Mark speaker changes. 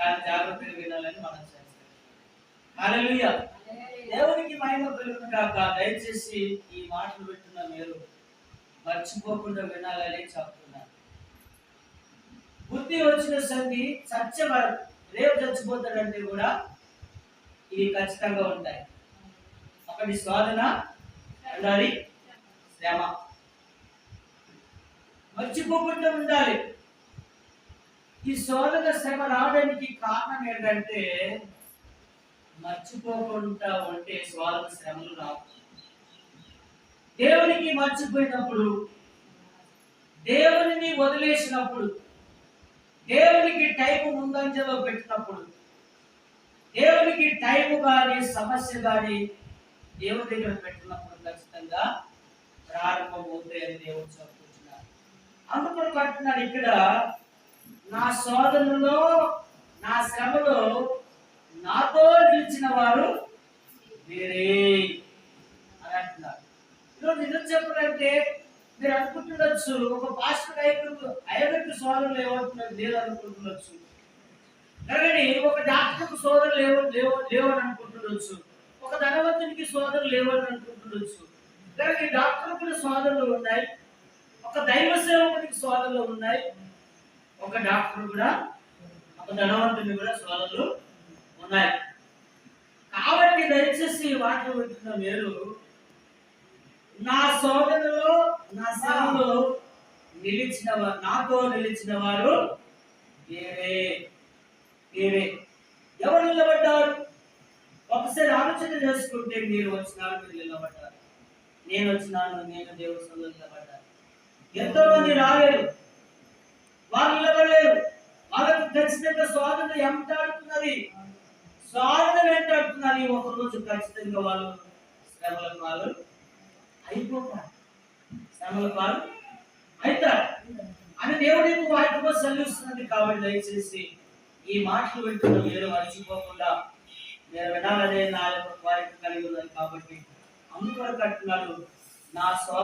Speaker 1: చాలా జాగ్రత్తగా వినాలని మనం చేస్తాం. హల్లెలూయా. దేవునికి మహిమ కలుగును గాక. దయచేసి ఈ మాటలు వింటున్న మీరు మర్చిపోకుండా వినాలని చెప్తున్నాను. బుద్ధి వచ్చిన సంధి సత్యం రేపు చచ్చిపోతాడంటే కూడా ఇవి ఖచ్చితంగా ఉంటాయి. ఒకటి శోధన, రెండోది శ్రమ. మర్చిపోకుండా ఉండాలి. ఈ శోధన శ్రమ రావడానికి కారణం ఏంటంటే మర్చిపోకుండా ఉంటే శోధన శ్రమలు రావు. దేవునికి మర్చిపోయినప్పుడు, దేవుని వదిలేసినప్పుడు, దేవునికి టైం ముందంజలో పెట్టినప్పుడు, దేవునికి టైం కానీ సమస్య కానీ దేవుని దగ్గర పెట్టినప్పుడు ఖచ్చితంగా ప్రారంభం అవుతాయని దేవుడు చెప్పుకుంటున్నారు. అందుకని అంటున్నాడు ఇక్కడ, నా శోధనలో నా శ్రమలో నాతో నిలిచిన వారు మీరే అని అంటున్నారు. ఈరోజు నిజం చెప్పాలంటే మీరు అనుకుంటుండొచ్చు, ఒక పాస్టర్ ఐదుగురికి సోదరులు ఏమవుతున్నారు లేదు అనుకుంటుండొచ్చు, కానీ ఒక డాక్టర్కు సోదరులు లేవని అనుకుంటుండొచ్చు, ఒక ధనవంతునికి సోదరులు లేవని అనుకుంటుండొచ్చు, కానీ డాక్టర్ కూడా సోదరులు ఉన్నాయి, ఒక దైవ సేవకునికి సోదరులు ఉన్నాయి, ఒక డాక్టర్ కూడా ఒక ధనవంతుని కూడా సోదరులు ఉన్నాయి. కాబట్టి దయచేసి వాటిలో వింటున్న మీరు నా సోదరులో నా శ్రమలో నాతో నిలిచిన వారు ఎవరు నిలబడ్డారు? ఒకసారి ఆలోచన చేసుకుంటే మీరు వచ్చినారు, మీరు నిలబడ్డారు. నేను వచ్చినాను, నేను దేవుడి సన్నిధిలో నిలబడ్డాను. ఎంతో మంది రాలేరు, వారు నిలబడలేరు. వాళ్ళకు ఖచ్చితంగా స్వాతంత్ర వెంటాడుతున్నది, స్వాతంత్రం వెంటాడుతున్నది. ఒకరోజు ఖచ్చితంగా వాళ్ళు శ్రమల పాలు అయిపోతారు, శ్రమల పాలు అవుతారు అని దేవుడికి వాటితో సెలవిస్తున్నది. కాబట్టి దయచేసి ఈ మాటలు వింటున్న మీరు మర్చిపోకుండా మీరు వినాలనే నా యొక్క వారికి కలిగి ఉన్నది. కాబట్టి అందుకొరకు అంటున్నాడు, నా